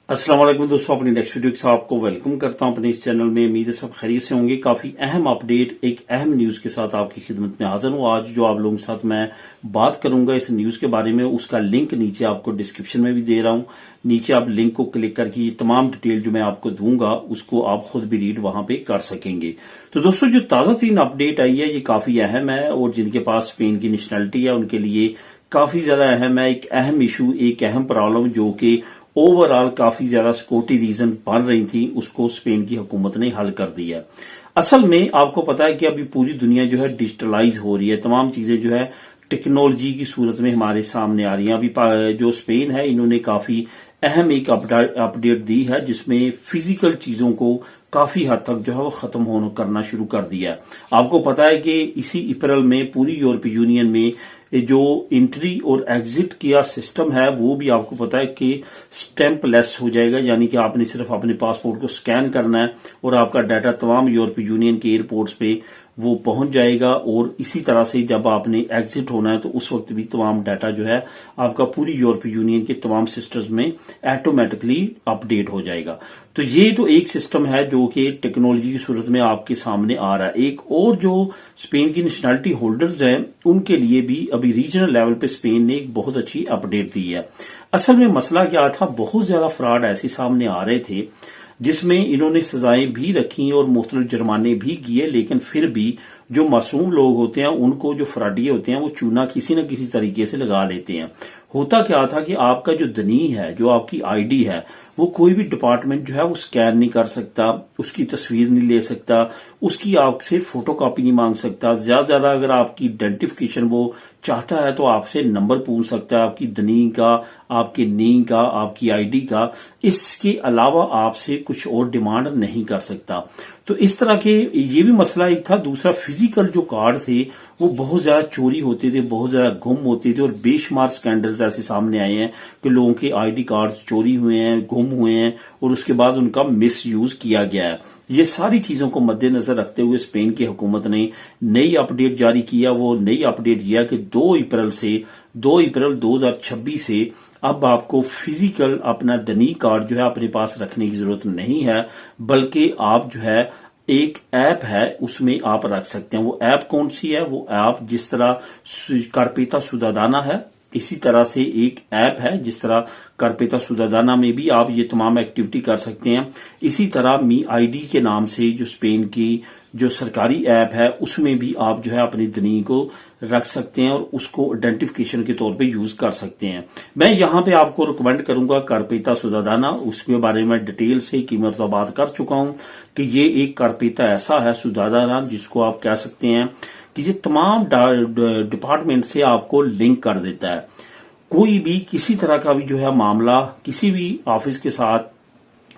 अस्सलाम वालेकुम दोस्तों, अपनी नेक्स्ट वीडियो के साथ आपको वेलकम करता हूं अपने इस चैनल में। उम्मीद है सब खैरियत से होंगे। काफी अहम अपडेट, एक अहम न्यूज के साथ आपकी खिदमत में हाजिर हूं। आज जो आप लोगों के साथ मैं बात करूंगा इस न्यूज के बारे में, उसका लिंक नीचे आपको डिस्क्रिप्शन में भी दे रहा हूं। नीचे आप लिंक को क्लिक करके ये तमाम डिटेल जो मैं आपको दूंगा उसको आप खुद भी रीड वहां पे कर सकेंगे। तो दोस्तों, जो ताजा तीन अपडेट आई है ये काफी अहम है और जिनके पास स्पेन की नेशनलिटी है उनके लिए काफी ज्यादा अहम है। एक अहम इशू, एक अहम प्रॉब्लम जो कि ओवरऑल काफी ज्यादा सिक्योरिटी रीजन बन रही थी, उसको स्पेन की हुकूमत ने हल कर दिया। असल में आपको पता है कि अभी पूरी दुनिया जो है डिजिटलाइज हो रही है, तमाम चीजें जो है टेक्नोलॉजी की सूरत में हमारे सामने आ रही हैं। अभी जो स्पेन है इन्होंने काफी अहम एक अपडेट दी है जिसमें फिजिकल चीजों को काफी हद तक जो है वो खत्म होना करना शुरू कर दिया है। आपको पता है कि इसी अप्रैल में पूरी यूरोपीय यूनियन में जो एंट्री और एग्जिट किया सिस्टम है वो भी आपको पता है कि स्टैंप लेस हो जाएगा, यानी कि आपने सिर्फ अपने पासपोर्ट को स्कैन करना है और आपका डाटा तमाम यूरोपीय यूनियन के एयरपोर्ट्स पे वो पहुंच जाएगा। और इसी तरह से जब आपने एग्जिट होना है तो उस वक्त भी तमाम डाटा जो है आपका पूरी यूरोपीय यूनियन के तमाम सिस्टम्स में ऑटोमेटिकली अपडेट हो जाएगा। तो ये तो एक सिस्टम है जो कि टेक्नोलॉजी की सूरत में आपके सामने आ रहा है। एक और जो स्पेन की नेशनलिटी होल्डर्स हैं उनके लिए भी अभी रीजनल लेवल पे स्पेन ने एक बहुत अच्छी अपडेट दी है। असल में मसला क्या था, बहुत ज्यादा फ्रॉड ऐसे सामने आ रहे थे जिसमें इन्होंने सजाएं भी रखी और मुख्तलिफ जुर्माने भी किए, लेकिन फिर भी जो मासूम लोग होते हैं उनको, जो फ्रॉडिये होते हैं, वो चूना किसी न किसी तरीके से लगा लेते हैं। होता क्या था कि आपका जो दनी है, जो आपकी आईडी है, वो कोई भी डिपार्टमेंट जो है वो स्कैन नहीं कर सकता, उसकी तस्वीर नहीं ले सकता, उसकी आपसे फोटो कॉपी नहीं मांग सकता। ज्यादा से ज्यादा अगर आपकी आइडेंटिफिकेशन वो चाहता है तो आपसे नंबर पूछ सकता है, आपकी दनी का, आपके नी का, आपकी आईडी का। इसके अलावा आपसे कुछ और डिमांड नहीं कर सकता। तो इस तरह के ये भी मसला एक था। दूसरा, फिजिकल जो कार्ड थे वो बहुत ज्यादा चोरी होते थे, बहुत ज्यादा गुम होते थे और बेशुमार स्कैंडल्स ऐसे सामने आए हैं कि लोगों के आईडी कार्ड्स चोरी हुए हैं, गुम हुए हैं और उसके बाद उनका मिस यूज किया गया है। ये सारी चीजों को मद्देनजर रखते हुए स्पेन की हुकूमत ने नई अपडेट जारी किया। वो नई अपडेट यह कि 2 अप्रैल 2026 से अब आपको फिजिकल अपना दनी कार्ड जो है अपने पास रखने की जरूरत नहीं है, बल्कि आप जो है एक ऐप है उसमें आप रख सकते हैं। वो ऐप कौन सी है? वो ऐप जिस तरह कारपेटा सिउदादाना है, इसी तरह से एक ऐप है। जिस तरह कारपेटा सिउदादाना में भी आप ये तमाम एक्टिविटी कर सकते हैं, इसी तरह मी आईडी के नाम से जो स्पेन की जो सरकारी ऐप है उसमें भी आप जो है अपनी दनी को रख सकते हैं और उसको आइडेंटिफिकेशन के तौर पे यूज कर सकते हैं। मैं यहां पे आपको रिकमेंड करूंगा कारपेटा सिउदादाना, उसके बारे में डिटेल से की मरतबा बात कर चुका हूं कि ये एक कारपेटा ऐसा है सिउदादाना जिसको आप कह सकते हैं कि ये तमाम डिपार्टमेंट से आपको लिंक कर देता है। कोई भी किसी तरह का भी जो है मामला किसी भी ऑफिस के साथ,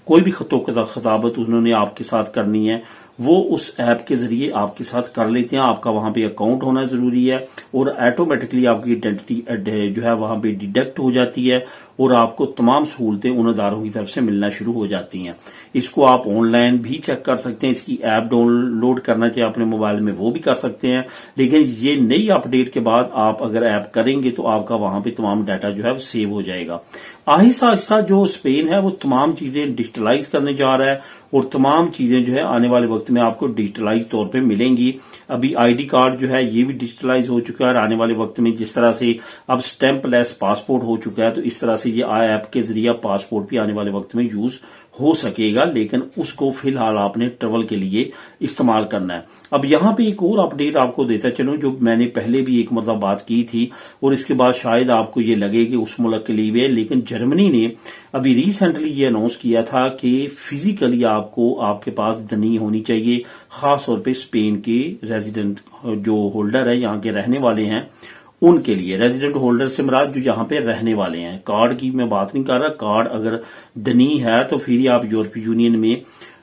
कोई भी खताबत उन्होंने आपके साथ करनी है वो उस ऐप के जरिए आपके साथ कर लेते हैं। आपका वहां पे अकाउंट होना जरूरी है और ऑटोमेटिकली आपकी आइडेंटिटी जो है वहां पे डिटेक्ट हो जाती है और आपको तमाम सहूलतें उन अदारों की तरफ से मिलना शुरू हो जाती हैं। इसको आप ऑनलाइन भी चेक कर सकते हैं, इसकी ऐप डाउनलोड करना चाहिए अपने मोबाइल में, वो भी कर सकते हैं। लेकिन ये नई अपडेट के बाद आप अगर ऐप करेंगे तो आपका वहां पे तमाम डाटा जो है वो सेव हो जाएगा। आहिस्ता आहिस्ता जो स्पेन है वो तमाम चीजें डिजिटलाइज करने जा रहा है और तमाम चीजें जो है आने वाले वक्त में आपको डिजिटलाइज तौर पे मिलेंगी। अभी आईडी कार्ड जो है ये भी डिजिटलाइज हो चुका है और आने वाले वक्त में जिस तरह से अब स्टैंप लेस पासपोर्ट हो चुका है तो इस तरह से ये ऐप के जरिए पासपोर्ट भी आने वाले वक्त में यूज हो सकेगा, लेकिन उसको फिलहाल आपने ट्रेवल के लिए इस्तेमाल करना है। अब यहां पे एक और अपडेट आपको देता चलूं जो मैंने पहले भी एक मतलब बात की थी और इसके बाद शायद आपको ये लगे कि उस मुल्क के लिए भी है, लेकिन जर्मनी ने अभी रिसेंटली ये अनाउंस किया था कि फिजिकली आपको आपके पास दनी होनी चाहिए, खास तौर पे स्पेन के रेजिडेंट जो होल्डर है, यहाँ के रहने वाले हैं, उनके लिए। रेजिडेंट होल्डर से मुराद जो यहाँ पे रहने वाले हैं। कार्ड की मैं बात नहीं कर रहा। कार्ड अगर दनी है तो फिर ही आप यूरोपीय यूनियन में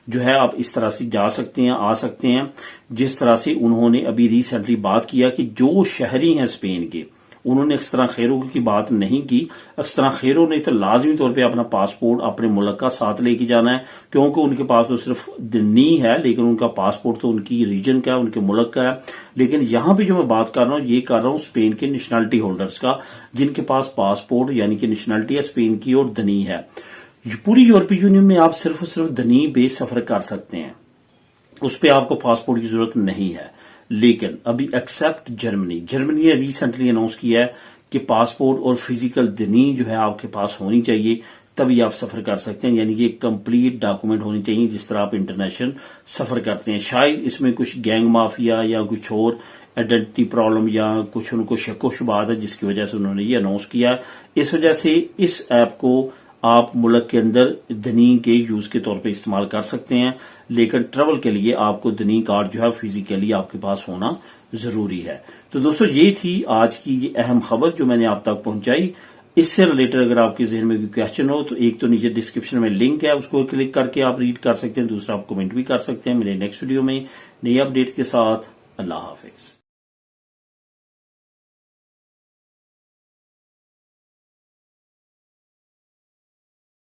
जो है आप इस तरह से जा सकते हैं, आ सकते हैं। जिस तरह से उन्होंने अभी रिसेंटली बात किया कि जो शहरी हैं स्पेन के, उन्होंने अक्सर खैरों की बात नहीं की। अक्सर खैरों ने तो लाजमी तौर पे अपना पासपोर्ट अपने मुल्क का साथ लेके जाना है, क्योंकि उनके पास तो सिर्फ दनी है लेकिन उनका पासपोर्ट तो उनकी रीजन का है, उनके मुल्क का है। लेकिन यहां पे जो मैं बात कर रहा हूं ये कर रहा हूं स्पेन के नेशनलिटी होल्डर्स का, जिनके पास पासपोर्ट यानी कि नेशनलिटी है स्पेन की और दनी है। پوری یورپی یونین میں آپ صرف اور صرف دنی بے سفر کر سکتے ہیں، اس پہ آپ کو پاسپورٹ کی ضرورت نہیں ہے۔ لیکن ابھی ایکسپٹ جرمنی نے ریسنٹلی اناؤنس کیا ہے کہ پاسپورٹ اور فزیکل دنی جو ہے آپ کے پاس ہونی چاہیے، تبھی آپ سفر کر سکتے ہیں، یعنی کہ کمپلیٹ ڈاکومنٹ ہونی چاہیے جس طرح آپ انٹرنیشنل سفر کرتے ہیں۔ شاید اس میں کچھ گینگ مافیا یا کچھ اور آئیڈینٹی پرابلم یا کچھ ان کو شک و شبہات ہے جس کی وجہ سے انہوں نے یہ اناؤنس کیا ہے۔ اس وجہ سے اس ایپ کو آپ ملک کے اندر دنی کے یوز کے طور پہ استعمال کر سکتے ہیں، لیکن ٹریول کے لیے آپ کو دنی کارڈ جو ہے فزیکلی آپ کے پاس ہونا ضروری ہے۔ تو دوستو یہ تھی آج کی یہ اہم خبر جو میں نے آپ تک پہنچائی۔ اس سے ریلیٹڈ اگر آپ کے ذہن میں کوئی کویسچن ہو تو ایک تو نیچے ڈسکرپشن میں لنک ہے، اس کو کلک کر کے آپ ریڈ کر سکتے ہیں، دوسرا آپ کمنٹ بھی کر سکتے ہیں۔ ملے نیکسٹ ویڈیو میں نئی اپڈیٹ کے ساتھ۔ اللہ حافظ۔